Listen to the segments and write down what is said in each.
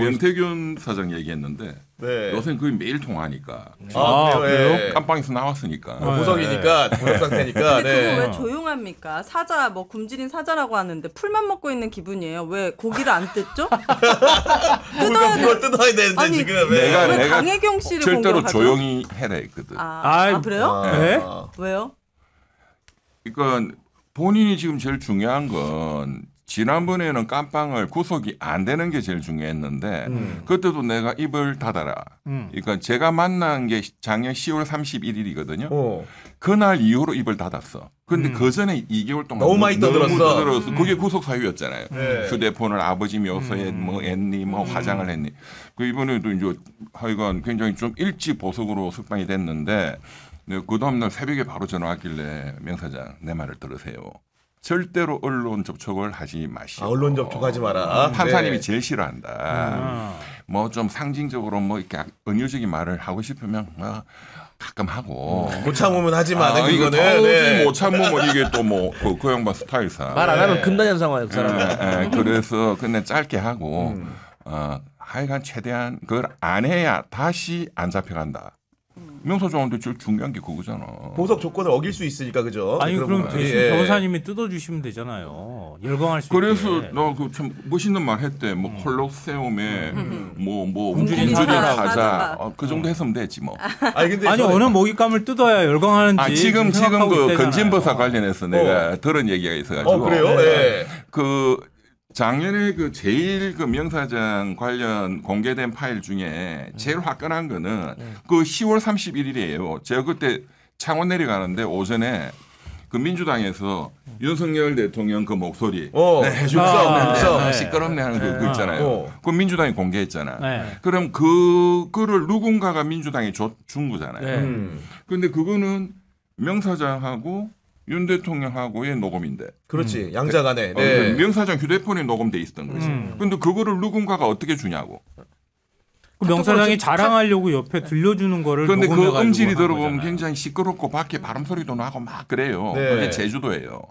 명태균 사장 얘기했는데 네. 요새는 거의 매일 통화하니까. 그래요? 네. 깜빵에서 나왔으니까. 보석이니까 보석 상태니까. 근데 네. 그거 왜 조용합니까? 사자 뭐 굶주린 사자라고 하는데 풀만 먹고 있는 기분이에요. 왜 고기를 안 뜯죠? 그걸 뜯어야 되는데 아니, 지금. 왜 강혜경 씨를 절대로 공격하죠? 조용히 해라 했거든. 아 그래요? 네? 왜요? 그러니까 본인이 지금 제일 중요한 건 지난번에는 깜빵을 구속이 안 되는 게 제일 중요했는데 그때도 내가 입을 닫아라. 그러니까 제가 만난 게 작년 10월 31일이거든요. 그날 이후로 입을 닫았어. 근데 그 전에 2개월 동안 너무 많이 떠들었어. 그게 구속 사유였잖아요. 네. 휴대폰을 아버지 묘소에 뭐 했니, 뭐 화장을 했니. 그 이번에도 이제 하여간 굉장히 좀 일찍 보석으로 석방이 됐는데 그 다음날 새벽에 바로 전화 왔길래 명 사장 내 말을 들으세요. 절대로 언론 접촉을 하지 마시오. 언론 접촉하지 마라. 판사님이 네. 제일 싫어한다. 뭐 좀 상징적으로 뭐 이렇게 은유적인 말을 하고 싶으면 뭐 가끔 하고 못 참으면 하지 마. 이거 그거는. 네. 못 참으면 이게 또 뭐 그 양반 스타일상 말 안 하면 금단현 상황이야 그 사람은. 그래서 근데 짧게 하고 하여간 최대한 그걸 안 해야 다시 안 잡혀간다. 명사장한테 제일 중요한 게 그거잖아. 보석 조건을 어길 수 있으니까 그죠? 아니 그럼 부분은. 대신 예. 변호사님이 뜯어주시면 되잖아요. 열광할 수 그래서 있게. 나 그 참 멋있는 말 했대. 뭐 콜로세움에 뭐 굶주린 사자 그 정도 했으면 되지 뭐. 아니 근데 아니 어느 먹잇감을 뜯어야 열광하는지 지금 생각하고 그 있대잖아요. 건진법사 관련해서 내가 들은 얘기가 있어가지고. 그래요? 예. 그 작년에 그 제일 그 명사장 관련 공개된 파일 중에 제일 화끈한 거는 그 10월 31일이에요. 제가 그때 창원 내려가는데 오전에 그 민주당에서 윤석열 대통령 그 목소리 해줍사 시끄럽네 하는 거 있잖아요. 그 민주당이 공개했잖아. 네. 그럼 그거를 누군가가 민주당에 준 거잖아요. 그런데 그거는 명사장하고 윤 대통령하고의 녹음인데. 그렇지. 양자간에. 네. 명사장 휴대폰에 녹음돼 있었던 거지. 그런데 그거를 누군가가 어떻게 주냐고. 그 명사장이 자랑하려고 옆에 들려주는 거를 그런데 그 녹음해가지고 음질이 한 들어보면 거잖아요. 굉장히 시끄럽고 밖에 바람 소리도 나고 막 그래요. 네. 그게 제주도예요.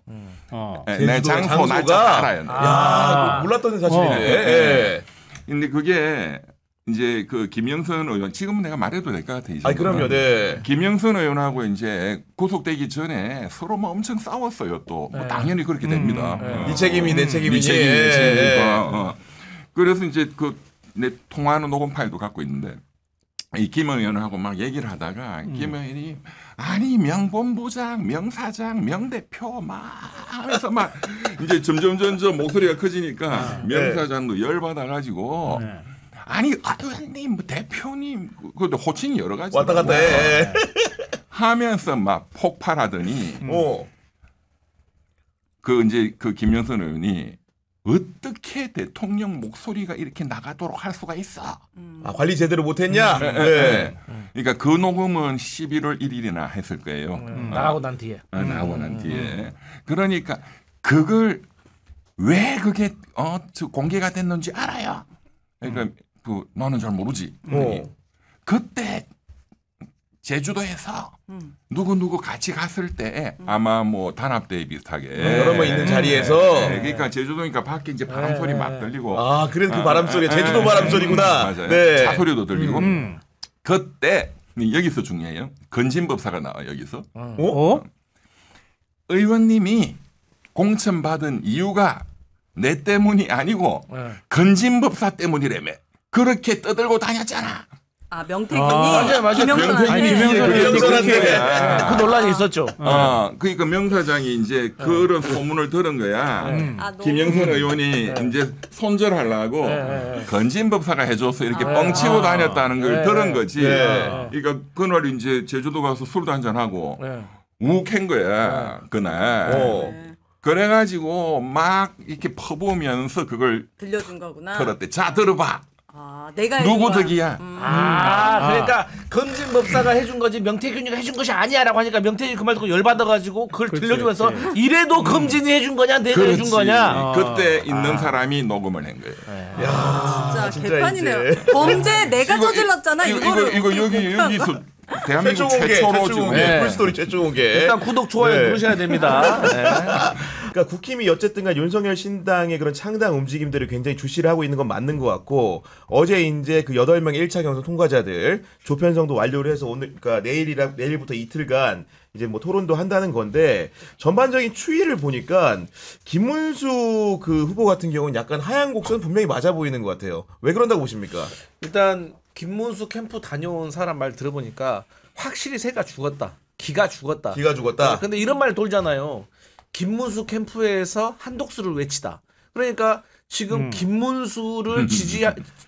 네, 내 제주도의 장소 날짜 알아요. 야, 몰랐던 사실이네. 예. 근데 그게 이제 그 김영선 의원 지금은 내가 말해도 될 것 같아. 이 아니 그럼요. 네. 김영선 의원하고 이제 구속되기 전에 서로 뭐 엄청 싸웠어요. 또 뭐 당연히 그렇게 됩니다. 네 책임이 내 책임이니. 네 책임이 내 예. 책임이니까. 그래서 이제 그 내 통화하는 녹음 파일도 갖고 있는데 이 김 의원하고 막 얘기를 하다가 김 의원이 아니 명본부장, 명사장, 명대표 막 하면서 막 이제 점점 목소리가 커지니까 명사장도 열받아가지고. 아니 의원님 뭐 대표님 그것도 호칭이 여러 가지 왔다 갔다 해. 하면서 막 폭발하더니 그 이제 그 김영선 의원이 어떻게 대통령 목소리가 이렇게 나가도록 할 수가 있어? 관리 제대로 못했냐? 네. 그러니까 그 녹음은 11월 1일이나 했을 거예요. 나가고 난 뒤에. 나가고 난 뒤에. 그러니까 그걸 왜 그게 공개가 됐는지 알아요. 그러니까 그 나는 잘 모르지. 그때 제주도에서 누구 같이 갔을 때 아마 뭐 단합대회 비슷하게 여러 명 있는 자리에서 그러니까 제주도니까 밖에 이제 바람 소리 막 들리고 그래서 그 바람 소리 제주도 바람 소리구나. 맞아요. 네. 차 소리도 들리고 그때 여기서 중요해요. 건진법사가 나와 여기서. 의원님이 공천받은 이유가 내 때문이 아니고 건진법사 때문이라며. 그렇게 떠들고 다녔잖아. 명태균이 맞아요. 김영선한테 그 논란이 있었죠. 그러니까 명사장이 이제 그런 소문을 들은 거야. 김영선 의원이 이제 손절하려고 건진법사가 해줘서 이렇게 뻥치고 다녔다는 걸 들은 거지. 그러니까 그날 이제 제주도 가서 술도 한잔 하고 욱한 거야 그날. 그래가지고 막 이렇게 퍼부으면서 그걸 들려준 거구나. 들었대. 자 들어봐. 내가 누구 덕이야? 그러니까 건진법사가 해준 거지 명태균이가 해준 것이 아니야라고 하니까 명태균이 그 말 듣고 열받아가지고 그걸 들려주면서 이래도 검진이 해준 거냐 내가 해준 거냐. 그때 있는 사람이 녹음을 한 거예요. 야, 진짜 개판이네요. 범죄 내가 저질렀잖아. 이거 여기서 대한민국 최초로 지금 풀스토리 최초 공개. 일단 구독 좋아요 누르셔야 됩니다. 그러니까 그러니까 국힘이 어쨌든간 윤석열 신당의 그런 창당 움직임들을 굉장히 주시를 하고 있는 건 맞는 것 같고 어제 이제 그 8명의 1차 경선 통과자들 조편성도 완료를 해서 오늘 그러니까 내일부터 이틀간 이제 뭐 토론도 한다는 건데 전반적인 추이를 보니까 김문수 그 후보 같은 경우는 약간 하향 곡선 분명히 맞아 보이는 것 같아요. 왜 그런다고 보십니까? 일단 김문수 캠프 다녀온 사람 말 들어보니까 확실히 새가 죽었다. 기가 죽었다. 기가 죽었다. 근데 이런 말 돌잖아요. 김문수 캠프에서 한독수를 외치다. 그러니까 지금 김문수를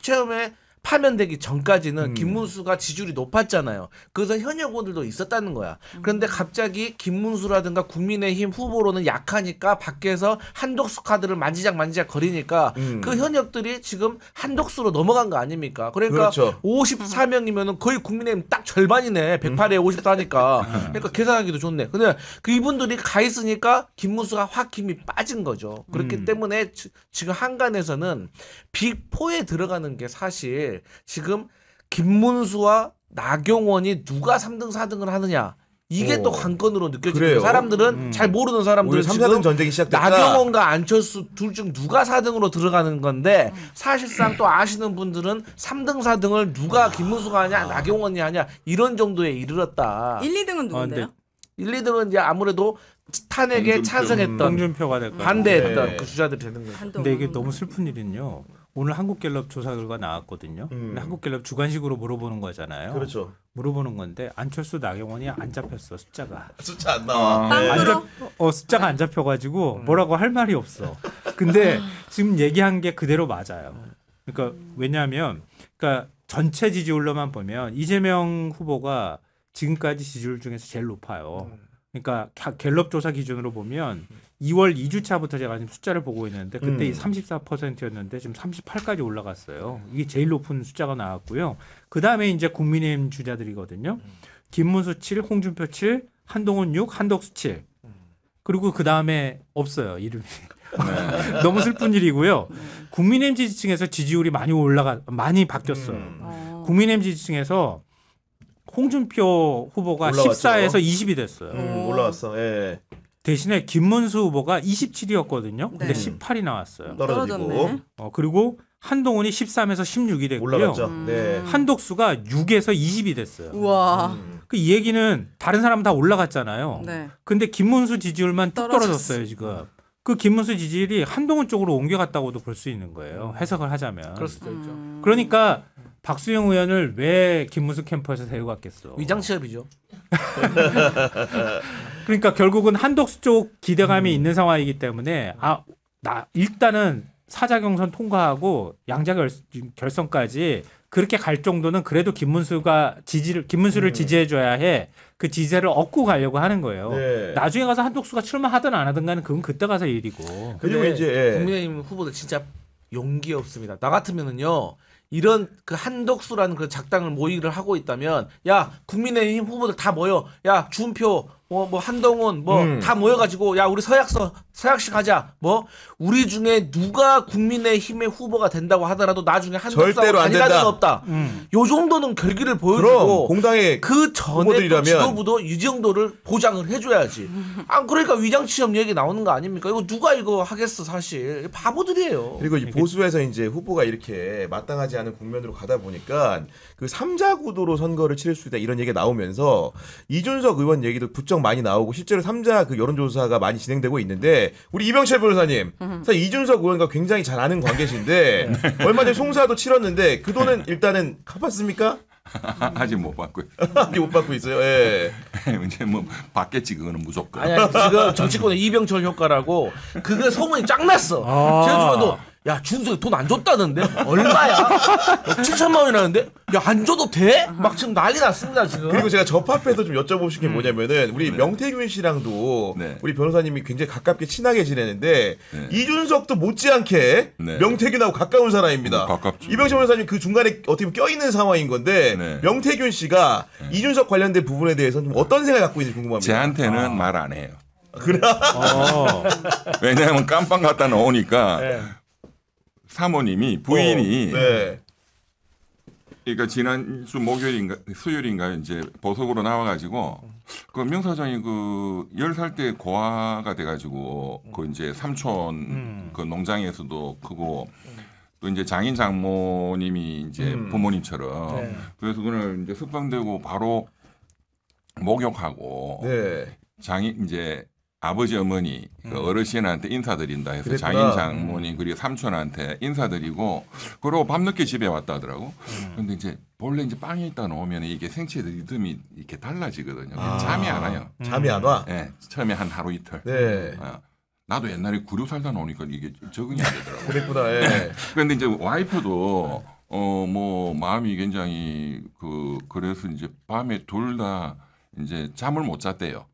처음에 파면되기 전까지는 김문수가 지지율이 높았잖아요. 그래서 현역 의원들도 있었다는 거야. 그런데 갑자기 김문수라든가 국민의힘 후보로는 약하니까 밖에서 한독수 카드를 만지작 거리니까 그 현역들이 지금 한독수로 넘어간 거 아닙니까? 그러니까 그렇죠. 54명이면은 거의 국민의힘 딱 절반이네. 108에 54니까. 그러니까 계산하기도 좋네. 근데 그 이분들이 가 있으니까 김문수가 확 힘이 빠진 거죠. 그렇기 때문에 지금 한간에서는 빅4에 들어가는 게 사실 지금 김문수와 나경원이 누가 3등 4등을 하느냐 이게 또 관건으로 느껴지는 사람들은 잘 모르는 사람들은 3, 4등 전쟁이 시작됐다. 나경원과 안철수 둘 중 누가 4등으로 들어가는 건데 사실상 또 아시는 분들은 3등 4등을 누가 김문수가 하냐 나경원이 하냐 이런 정도에 이르렀다. 1, 2등은 누군데요? 1, 2등은 이제 아무래도 탄핵에 홍준표. 찬성했던 홍준표가 될 거예요. 반대했던 네. 그 주자들이 되는 거죠. 한동훈. 근데 이게 너무 슬픈 일은요. 오늘 한국갤럽 조사 결과 나왔거든요. 근데 한국갤럽 주관식으로 물어보는 거잖아요. 그렇죠. 물어보는 건데 안철수 나경원이 안 잡혔어 숫자가. 숫자 안 나와. 빵으로 숫자가 안 잡혀가지고 뭐라고 할 말이 없어. 근데 지금 얘기한 게 그대로 맞아요. 그러니까 왜냐하면 그러니까 전체 지지율로만 보면 이재명 후보가 지금까지 지지율 중에서 제일 높아요. 그러니까 갤럽 조사 기준으로 보면 2월 2주차부터 제가 지금 숫자를 보고 있는데 그때 34%였는데 지금 38까지 올라갔어요. 이게 제일 높은 숫자가 나왔고요. 그 다음에 이제 국민의힘 주자들이거든요. 김문수 7, 홍준표 7, 한동훈 6, 한덕수 7. 그리고 그 다음에 없어요 이름이. 너무 슬픈 일이고요. 국민의힘 지지층에서 지지율이 많이 바뀌었어요. 국민의힘 지지층에서 홍준표 후보가 올라갔죠. 14에서 20이 됐어요. 올라왔어. 예. 대신에 김문수 후보가 27이었거든요. 근데 네. 18이 나왔어요. 떨어지고 떨어졌네. 그리고 한동훈이 13에서 16이 됐고요. 올라갔죠. 네. 한독수가 6에서 20이 됐어요. 우와. 그 이 얘기는 다른 사람 다 올라갔잖아요. 네. 근데 김문수 지지율만 뚝 떨어졌어. 떨어졌어요, 지금. 그 김문수 지지율이 한동훈 쪽으로 옮겨갔다고도 볼 수 있는 거예요. 해석을 하자면. 그럴 수도 있죠. 그러니까 박수영 의원을 왜 김문수 캠프에서 데리고 갔겠어. 위장 취업이죠. 그러니까 결국은 한독수 쪽 기대감이 있는 상황이기 때문에 일단은 사자 경선 통과하고 양자 결선까지 그렇게 갈 정도는 그래도 김문수를 지지해줘야 해. 그 지지를 얻고 가려고 하는 거예요. 네. 나중에 가서 한독수가 출마하든 안 하든 간에 그건 그때 가서 일이고. 그리고 근데 이제 예. 국민의힘 후보들 진짜 용기 없습니다. 나 같으면은요. 이런 그 한덕수라는 그 작당을 모의를 하고 있다면 야 국민의힘 후보들 다 모여 야 주은표 뭐 한동훈 뭐 다 모여가지고 야 우리 서약식 하자 뭐 우리 중에 누가 국민의힘의 후보가 된다고 하더라도 나중에 한덕수하고 절대로 안 단일화는 된다. 없다. 요 정도는 결기를 그럼 보여주고 공당의 그 전에 또 후보들이라면 지도부도 이 정도를 보장을 해줘야지. 안 그러니까 위장취업 얘기 나오는 거 아닙니까? 이거 누가 이거 하겠어 사실 바보들이에요. 그리고 이 보수에서 이제 후보가 이렇게 마땅하지 않은 국면으로 가다 보니까 그 3자 구도로 선거를 치를 수 있다 이런 얘기가 나오면서 이준석 의원 얘기도 부쩍 많이 나오고 실제로 3자 그 여론조사가 많이 진행되고 있는데 우리 이병철 변호사님 사실 이준석 의원과 굉장히 잘 아는 관계신데 얼마 전에 송사도 치렀는데 그 돈은 일단은 갚았습니까? 아직 못 받고요. 아직 못 받고 있어요. 예. 이제 뭐 받겠지 그거는 무조건. 아니 지금 정치권의 이병철 효과라고 그거 소문이 쫙 났어. 제가 중에도 야 준석이 돈 안 줬다는데 얼마야? 7천만 원이라는데 야 안 줘도 돼? 막 지금 난리 났습니다 지금. 그리고 제가 접합해서 좀 여쭤보신 게 뭐냐면은 우리 명태균 씨랑도 네. 우리 변호사님이 굉장히 가깝게 친하게 지내는데 이준석도 못지않게 네. 명태균하고 가까운 사람입니다. 가깝죠. 이병철 변호사님 그 중간에 어떻게 보면 껴있는 상황인 건데 네. 명태균 씨가 이준석 관련된 부분에 대해서는 좀 어떤 생각 갖고 있는지 궁금합니다. 제한테는 말 안 해요. 그래? 왜냐하면 깜빵 갔다 나오니까 네. 사모님이 부인이 네. 그러니까 지난주 목요일인가 수요일인가 이제 보석으로 나와가지고 그 명사장이 그 10살 때 고아가 돼가지고 그 이제 삼촌 그 농장에서도 크고 또 이제 장인 장모님이 이제 부모님처럼 네. 그래서 그날 이제 석방되고 바로 목욕하고 네. 장인 이제 아버지 어머니 그 어르신한테 인사드린다 해서 그랬구나. 장인 장모님 그리고 삼촌한테 인사드리고 그러고 밤늦게 집에 왔다 하더라고. 근데 이제 본래 이제 빵에 있다 놓으면 이게 생체 리듬이 이렇게 달라지거든요. 잠이 안 와요. 잠이 안 와. 예, 처음에 한 하루 이틀. 네. 나도 옛날에 구류 살다 놓으니까 이게 적응이 안 되더라고. 그랬구나. 예. 그런데 이제 와이프도 뭐 마음이 굉장히 그래서 이제 밤에 둘 다 이제 잠을 못 잤대요.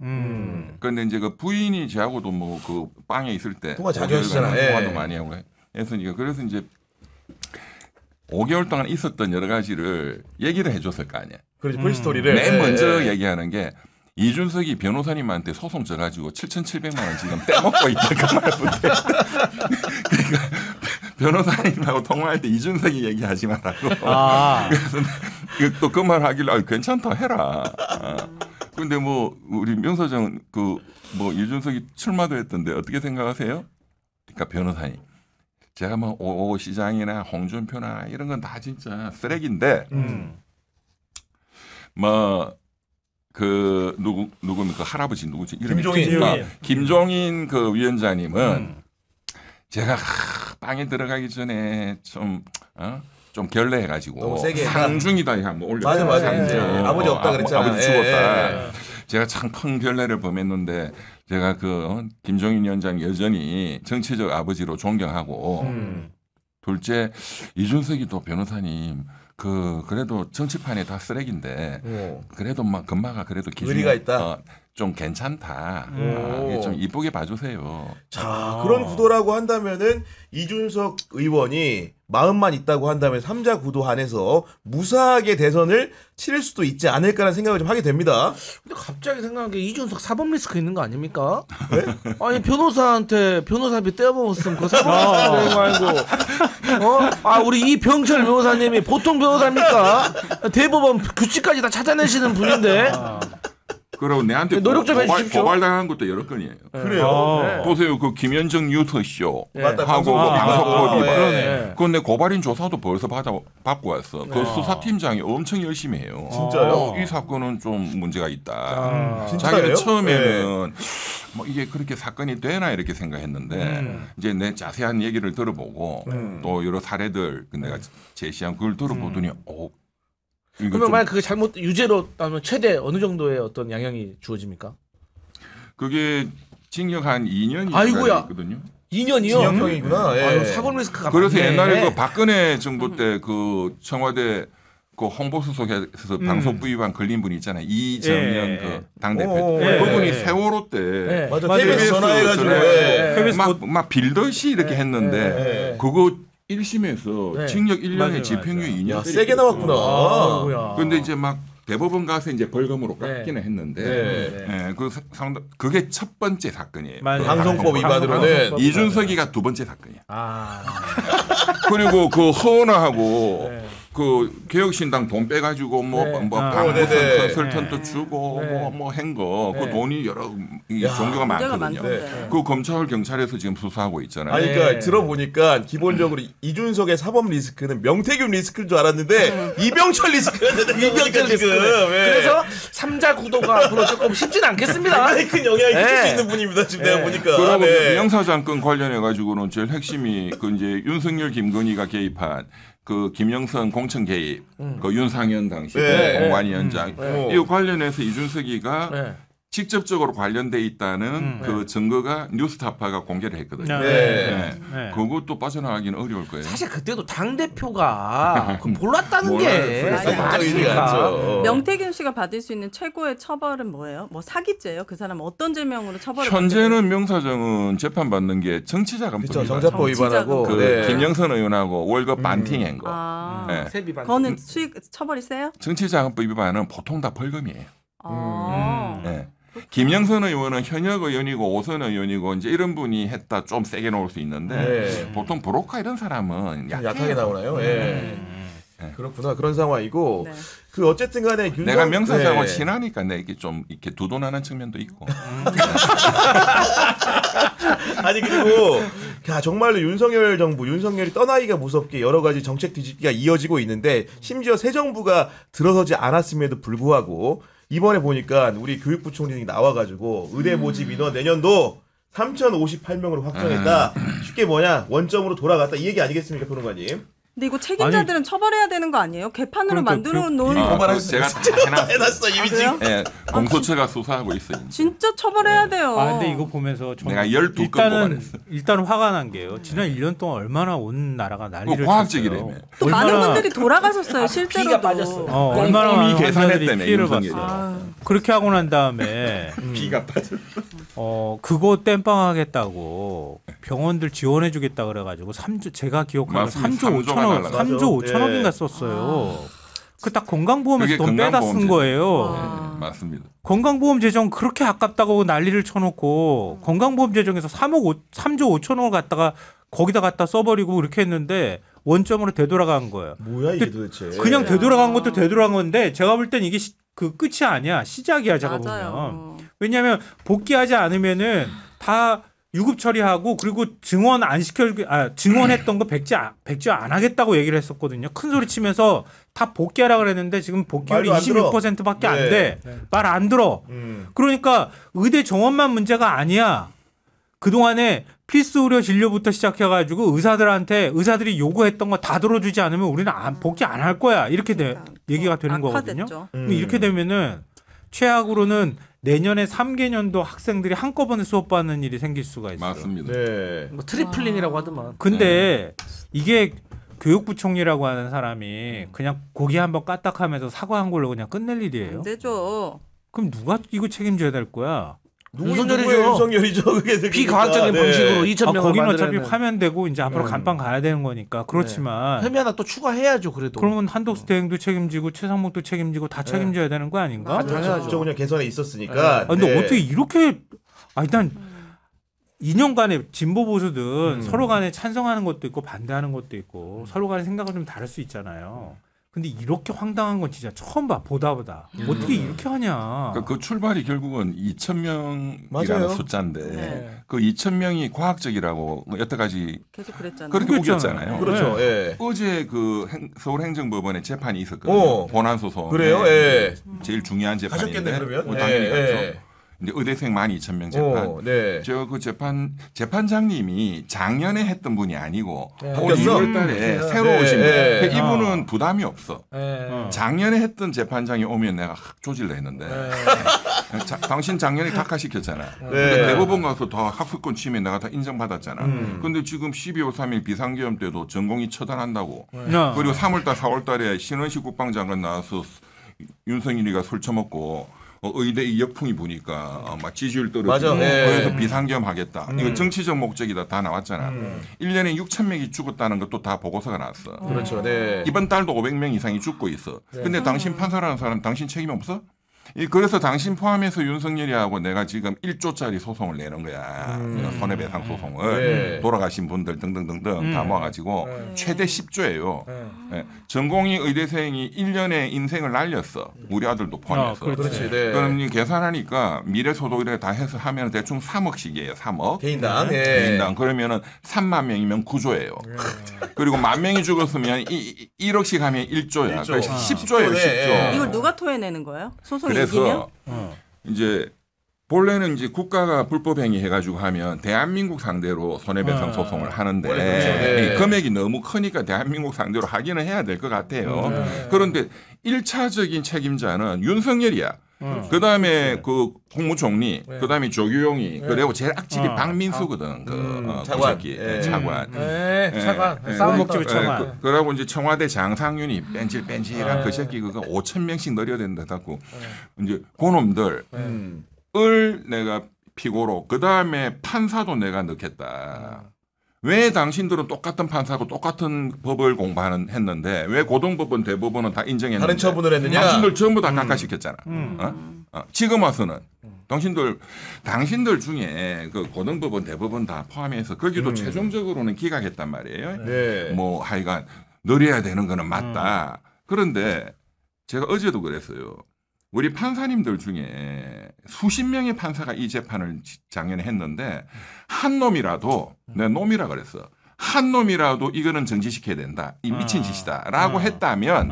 그런데 이제 그 부인이 저하고도 뭐 그 빵에 있을 때 통화 자주 하시잖아요. 예. 통화도 많이 하고 했으니까 그래서 이제 5개월 동안 있었던 여러 가지를 얘기를 해줬을 거 아니야. 그렇지. 풀스토리를. 맨 예, 먼저 예. 얘기하는 게 이준석이 변호사님한테 소송 져가지고 7,700만 원 지금 떼먹고 있다 그 말인데 그러니까 변호사님하고 통화할 때 이준석이 얘기하지 말라고. 그래서 또 그 말 하길래 괜찮다 해라. 근데 뭐 우리 명사장 그 뭐 이준석이 출마도 했던데 어떻게 생각하세요? 그러니까 변호사님 제가 뭐 오 시장이나 홍준표나 이런 건 다 진짜 쓰레기인데 뭐 그 누굽니까 할아버지 누구지 이름이 김종인 그 위원장님은 제가 빵에 들어가기 전에 좀 결례해가지고 너무 세게 상중이다 한번 올려. 맞아. 상중. 아버지 없다 그랬잖아. 아버지 죽었다. 예. 제가 참 큰 결례를 범했는데 제가 김종인 위원장 여전히 정치적 아버지로 존경하고 둘째 이준석이 또 변호사님 그래도 정치판에 다 쓰레기인데 그래도 막 금마가 그래도 의리가 있다. 좀 괜찮다. 오. 좀 이쁘게 봐주세요. 자, 그런 구도라고 한다면은 이준석 의원이 마음만 있다고 한다면 3자 구도 안에서 무사하게 대선을 치를 수도 있지 않을까라는 생각을 좀 하게 됩니다. 근데 갑자기 생각한 게 이준석 사법 리스크 있는 거 아닙니까? 아니 변호사한테 변호사비 떼어먹었으면 그 사법 리스크 되는 거 아니고 우리 이병철 변호사님이 보통 변호사입니까? 대법원 규칙까지 다 찾아내시는 분인데 그리고 내한테 노력 좀 해주십시오. 고발당한 것도 여러 건이에요. 그래요. 보세요, 그 김현정 뉴스쇼 맞다, 하고 방송법. 방송법 위반. 그러네. 그런데 고발인 조사도 벌써 받고 왔어. 그 수사팀장이 엄청 열심히 해요. 진짜요? 이 사건은 좀 문제가 있다. 진짜요? 자기는 처음에는 뭐 이게 그렇게 사건이 되나 이렇게 생각했는데 이제 내 자세한 얘기를 들어보고 또 여러 사례들 내가 제시한 그걸 들어보더니 그러면 만약 그게 잘못 유죄로 따면 최대 어느 정도의 어떤 양형이 주어집니까? 그게 징역 한 2년이 아이고야. 있거든요. 2년이요? 진형형이구나. 예. 아유, 사법 리스크가 그래서 많네. 옛날에 그 박근혜 정부 때 그 청와대 그 홍보수석에서 방송부 위반 걸린 분이 있잖아요. 이정현 그 당대표. 예. 그분이 세월호 때 네. 맞아. KBS KBS 전화해가지고. 전화해. 예. 막 빌더시 이렇게 했는데 그거 1심에서 네. 징역 1년에 맞아요, 집행유예 2년. 야, 세게 나왔구나. 아이고야. 근데 이제 막 대법원 가서 이제 벌금으로 네. 깎기는 했는데 네. 그게 첫 번째 사건이에요. 맞아요. 방송법 위반으로는 이준석이가 두 번째 사건이야. 아. 그리고 그 허은하고 네. 그 개혁신당 돈 빼가지고 뭐 네. 방무선 네네. 컨설턴트 주고 네. 뭐 한 거 그 네. 돈이 여러 야, 종교가 문제가 많거든요. 많던데. 그 검찰 경찰에서 지금 수사하고 있잖아요. 아니 그러니까 네. 들어보니까 기본적으로 이준석의 사법 리스크는 명태균 리스크인 줄 알았는데 이병철 리스크가 되는 거니까 지금. 예. 그래서 3자 구도가 앞으로 조금 쉽진 않겠습니다. 굉장히 큰 영향을 끼칠 네. 수 있는 분입니다. 지금 네. 내가 보니까. 그리고 네. 명사장건 관련해 가지고는 제일 핵심이 그 이제 윤석열 김건희가 개입한 그 김영선 공천 개입, 그 윤상현 당시 네. 공관위원장 네. 이 관련해서 이준석이가 네. 직접적으로 관련돼 있다는 그 증거가 뉴스타파가 공개를 했거든요. 네. 네. 그것도 빠져나가기는 어려울 거예요. 사실 그때도 당 대표가 몰랐다는 게 몰라요. 깜짝이야. 명태균 씨가 받을 수 있는 최고의 처벌은 뭐예요? 뭐 사기죄요? 그 사람 어떤 죄명으로 처벌을 받는 현재는 명사정은 재판 받는 게 정치자금법 그렇죠. 위반. 정자법 위반하고 그 네. 김영선 의원하고 월급 반팅한 거. 아, 네. 세비 반. 그거는 수익 처벌이 세요? 정치자금법 위반은 보통 다 벌금이에요. 아. 네. 김영선 의원은 현역 의원이고 오선 의원이고 이제 이런 분이 했다 좀 세게 나올 수 있는데 네. 보통 브로커 이런 사람은 약하게 나오나요? 예. 그렇구나. 그런 상황이고 네. 그 어쨌든 간에 내가 명사장하고 네. 친하니까 내가 이게 좀 이렇게 두둔하는 측면도 있고. 아니 그리고 야, 정말로 윤석열 정부 윤석열이 떠나기가 무섭게 여러 가지 정책 뒤집기가 이어지고 있는데 심지어 새 정부가 들어서지 않았음에도 불구하고 이번에 보니까 우리 교육부 총리가 나와가지고 의대 모집 인원 내년도 3,058명으로 확정했다. 쉽게 뭐냐 원점으로 돌아갔다 이 얘기 아니겠습니까, 평론가님? 근데 이거 책임자들은 처벌해야 되는 거 아니에요? 개판으로 그러니까 만들어 놓은 제가 다 해놨어요. 해놨어 이미 지금. 예, 공소처가 수사하고 있어요. 진짜 처벌해야 돼요. 아 근데 이거 보면서 저는 내가 12건 뽑아냈어. 일단 화가 난 게요. 지난 1년 동안 얼마나 온 나라가 난리를 과학적이라며. 쳤어요. 또 많은 분들이 돌아가셨어요. 실제로도. 피가 빠졌어요. 얼마나 많은 꼼꼼히 환자들이 계산했다며, 피해를 윤석열이. 봤어요. 그렇게 하고 난 다음에 비가 빠져. 그거 땜빵하겠다고 병원들 지원해주겠다 그래가지고 3조 제가 기억하는 맞습니다. 3조 5천억, 날라가죠. 3조 5천억인가 예. 썼어요. 그 딱 건강보험에서 그게 돈 빼다 쓴 건강보험제죠. 거예요. 네, 맞습니다. 건강보험 재정 그렇게 아깝다고 난리를 쳐놓고 건강보험 재정에서 3조 5천억을 갖다가 거기다 갖다 써버리고 그렇게 했는데 원점으로 되돌아간 거예요. 뭐야 이게 도대체? 그냥 되돌아간 것도 되돌아간 건데 제가 볼 땐 이게 그 끝이 아니야. 시작이야 제가 보면. 맞아요. 왜냐하면 복귀하지 않으면은 다 유급 처리하고 그리고 증원 안 증원했던 거 백지 안 하겠다고 얘기를 했었거든요. 큰 소리 치면서 다 복귀하라 그랬는데 지금 복귀율이 말도 안 들어. 26%밖에 안 네. 돼. 말 안 들어. 그러니까 의대 정원만 문제가 아니야. 그동안에 필수 의료 진료부터 시작해가지고 의사들이 요구했던 거 다 들어주지 않으면 우리는 복귀 안 할 거야. 이렇게 얘기가 되는 거거든요. 악화됐죠. 그럼 이렇게 되면은 최악으로는 내년에 3개년도 학생들이 한꺼번에 수업받는 일이 생길 수가 있어요. 맞습니다. 네. 뭐 트리플링이라고 하더만. 근데 이게 교육부 총리라고 하는 사람이 그냥 고기 한번 까딱하면서 사과한 걸로 그냥 끝낼 일이에요. 안 되죠. 그럼 누가 이거 책임져야 될 거야? 윤석열이죠. 윤석열이죠. 그게 비과학적인 네. 방식으로 2,000명을 거기는 어차피 만들어내는. 파면되고 이제 앞으로 간판 가야 되는 거니까 그렇지만 혐의 하나 또 추가해야죠. 그래도. 그러면 한독수 대행도 책임지고 최상목도 책임지고 다 책임져야 되는 거 아닌가? 맞아요. 당연하죠. 국정운영 개선에 있었으니까. 아, 근데 네. 어떻게 이렇게 아니 난 2년간의 진보 보수든 서로 간에 찬성하는 것도 있고 반대하는 것도 있고 서로 간의 생각은 좀 다를 수 있잖아요. 근데 이렇게 황당한 건 진짜 처음 봐. 보다. 어떻게 이렇게 하냐. 그 출발이 결국은 2,000명이라는 맞아요. 숫자인데 네. 그 2,000명이 과학적이라고 여태까지 계속 그랬잖아요. 그렇게 그랬잖아요. 우겼잖아요. 그렇죠. 예. 어제 그 서울행정법원에 재판이 있었거든요. 본안 소송. 그래요? 예. 제일 중요한 재판인데. 가셨겠네 그러면. 뭐 당연히 예, 갔죠. 예. 이제 의대생 12,000명 재판. 네. 저 그 재판장님이 작년에 했던 분이 아니고 올 바뀌었어? 2월달에 새로 네, 오신 분. 네. 그러니까 이분은 부담이 없어. 예. 작년에 했던 재판장이 오면 내가 확 조질러 했는데 당신 작년에 각하시켰잖아. 근데 대법원 가서 다 학습권 침해 내가 다 인정받았잖아. 근데 지금 12월 3일 비상계엄 때도 전공이 처단한다고. 그리고 3월달 4월달에 신원식 국방장관 나와서 윤석열이가 술 처먹고 의대 역풍이 부니까 막 지지율 떨어지고 맞아. 그래서 비상계엄 하겠다. 이거 정치적 목적이다 다 나왔잖아. 1년에 6,000명이 죽었다는 것도 다 보고서가 나왔어. 그렇죠. 네. 이번 달도 500명 이상이 죽고 있어. 근데 당신 판사라는 사람 당신 책임 없어? 그래서 당신 포함해서 윤석열이하고 내가 지금 1조짜리 소송을 내는 거야. 손해배상 소송을. 네. 돌아가신 분들 등등등등 다 모아가지고 최대 10조예요. 전공의 의대생이 1년에 인생을 날렸어. 우리 아들도 포함해서. 그렇지. 네. 그럼 이 계산하니까 미래소득이래 다 해서 하면 대충 3억씩이에요. 3억. 개인당. 예. 개인당. 그러면은 3만 명이면 9조예요. 그리고 10,000명이 죽었으면 1억씩 하면 1조야. 1조. 10조예요. 10조. 이걸 누가 토해내는 거예요? 소송이 이기면? 그래서 이제 본래는 이제 국가가 불법 행위 해가지고 하면 대한민국 상대로 손해배상 소송을 하는데 원래 그렇죠. 네. 이 금액이 너무 크니까 대한민국 상대로 하기는 해야 될 것 같아요. 그런데 1차적인 책임자는 윤석열이야. 그다음에 그 국무총리, 그다음에 조규용이 그리고 제일 악질이 박민수거든. 차관. 새끼. 예. 차관. 차관. 예. 목적이 예, 차관. 그러고 이제 청와대 장상윤이 뺀질뺀질한 그 새끼 그거 5,000명씩 늘려야 된다 갖고 이제 그놈들 을 내가 피고로 그 다음에 판사도 내가 넣겠다. 왜 당신들은 똑같은 판사고 똑같은 법을 공부하는 했는데 왜 고등법원 대법원은 다 인정했는데 다른 처분을 했느냐? 당신들 전부 다 각하시켰잖아. 지금 와서는 당신들 중에 그 고등법원 대법원 다 포함해서 거기도 최종적으로는 기각했단 말이에요. 네. 뭐 하여간 늘려야 되는 거는 맞다. 그런데 제가 어제도 그랬어요. 우리 판사님들 중에 수십 명의 판사가 이 재판을 작년에 했는데 한 놈이라도 내가 놈이라 그랬어. 한 놈이라도 이거는 정지시켜야 된다. 이 미친 짓이다라고 했다면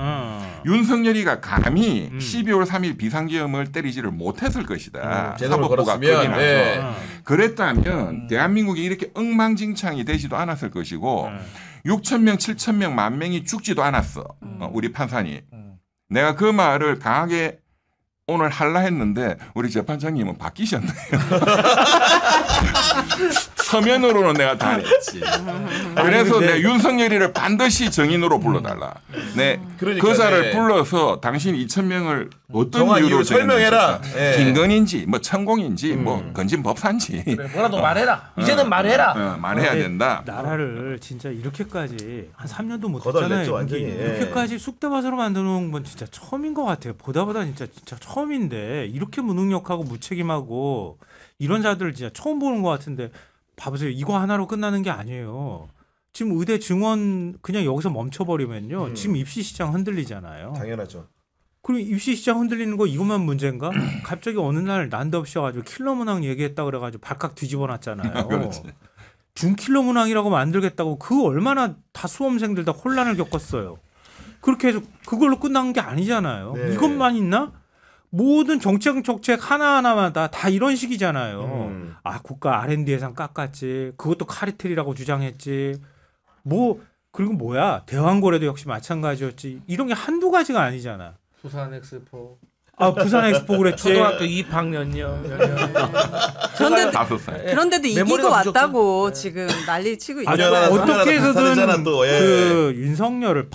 윤석열이가 감히 12월 3일 비상계엄을 때리지를 못했을 것이다. 제대로 사법부가 걸었으면, 겁이 나서. 네. 그랬다면 대한민국이 이렇게 엉망진창이 되지도 않았을 것이고 6천 명, 7천 명, 10,000명이 죽지도 않았어. 우리 판사님. 내가 그 말을 강하게 오늘 할라 했는데 우리 재판장님은 바뀌셨네요. 서면으로는 내가 다 했지. 그래서 근데- 내 윤석열이를 반드시 정인으로 불러달라. 네, 그러니까, 거사를 네. 불러서 당신 2,000명을 어떤 정확히 이유로 이유를 설명해라. 정했는지, 예. 김건인지 뭐 천공인지 뭐 건진법사인지 그래, 뭐라도 말해라. 이제는 말해라. 말해야 근데 된다. 나라를 진짜 이렇게까지 한 3년도 못 거덜냈죠, 했잖아요. 완전히. 이렇게까지 쑥대밭으로 만드는 건 진짜 처음인 것 같아요. 보다 진짜 처음인데 이렇게 무능력하고 무책임하고 이런 자들을 진짜 처음 보는 것 같은데 봐보세요. 이거 하나로 끝나는 게 아니에요. 지금 의대 증원 그냥 여기서 멈춰버리면요. 지금 입시 시장 흔들리잖아요. 당연하죠. 그리고 입시 시장 흔들리는 거 이것만 문제인가? 갑자기 어느 날 난데없이 와가지고 킬러 문항 얘기했다 그래가지고 발칵 뒤집어 놨잖아요. 그렇지. 준킬러 문항이라고 만들겠다고 그 얼마나 다 수험생들 다 혼란을 겪었어요. 그렇게 해서 그걸로 끝난 게 아니잖아요. 네. 이것만 있나? 모든 정책 하나하나마다 다 이런 식이잖아요. 아 국가 R&D 예산 깎았지. 그것도 카리텔이라고 주장했지. 뭐 그리고 뭐야 대왕거래도 역시 마찬가지였지. 이런 게 한두 가지가 아니잖아. 부산 엑스포. 아 부산 엑스포 그랬지. 초등학교 입학년요. 그런데 5살. 그런데도 이기고 메모리가 왔다고 지금 난리 치고 있어요. 당연하다. 어떻게 비슷하잖아, 해서든 또, 예. 그 윤석열을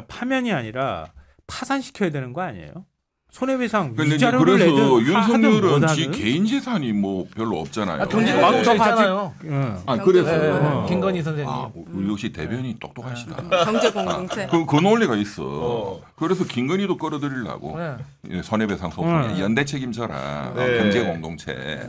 파면이 아니라 파산시켜야 되는 거 아니에요? 손해배상 근데 이제 위자료를 그래서 내든 윤석열은 지 하든 개인 재산이 뭐 별로 없잖아요. 아, 경제 네. 공동체 막 있잖아요. 응. 아, 그래서 네, 어. 김건희 선생님. 아, 역시 대변이 똑똑하시다. 경제 공동체. 그 논리가 있어. 그래서 김건희도 끌어들이려고 네. 손해배상 소송에 연대 책임져라. 네. 경제 공동체.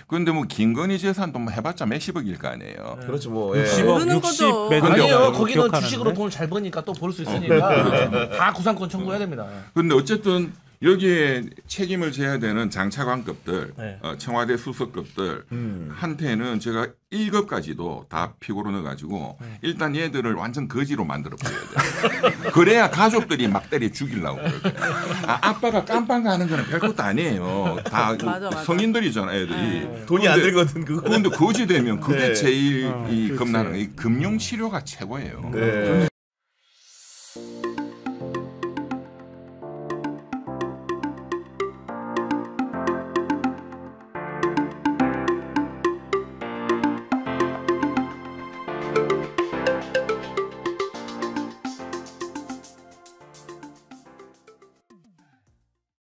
그런데 뭐 김건희 재산도 뭐 해봤자 몇십억일 거 아니에요. 그렇죠, 뭐. 예. 60억, 모르는 거죠. 매도 아니에요. 거기는 기억하는데? 주식으로 돈을 잘 버니까 또 벌 수 있으니까 다 구상권 청구해야 됩니다. 근데 어쨌든 여기에 책임을 져야 되는 장차관급들, 네. 청와대 수석급들 한테는 제가 1급까지도 다 피고로 넣어가지고 일단 얘들을 완전 거지로 만들어 버려야 돼. 그래야 가족들이 막 때려 죽이려고 그러게. 아빠가 깜빵 가는 거는 별것도 아니에요. 다 맞아. 성인들이잖아, 애들이. 돈이 안 들거든, 그거. 그런데 거지 되면 그게 네. 제일 이 그렇지. 겁나는 이 금융 치료가 최고예요. 네.